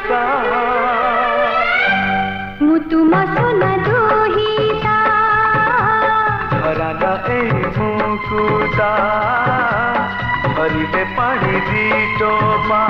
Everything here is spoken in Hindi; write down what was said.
ता मुतुमा सोना दोहिता हराना ए मुकुता हरिबे पानी दी टोपा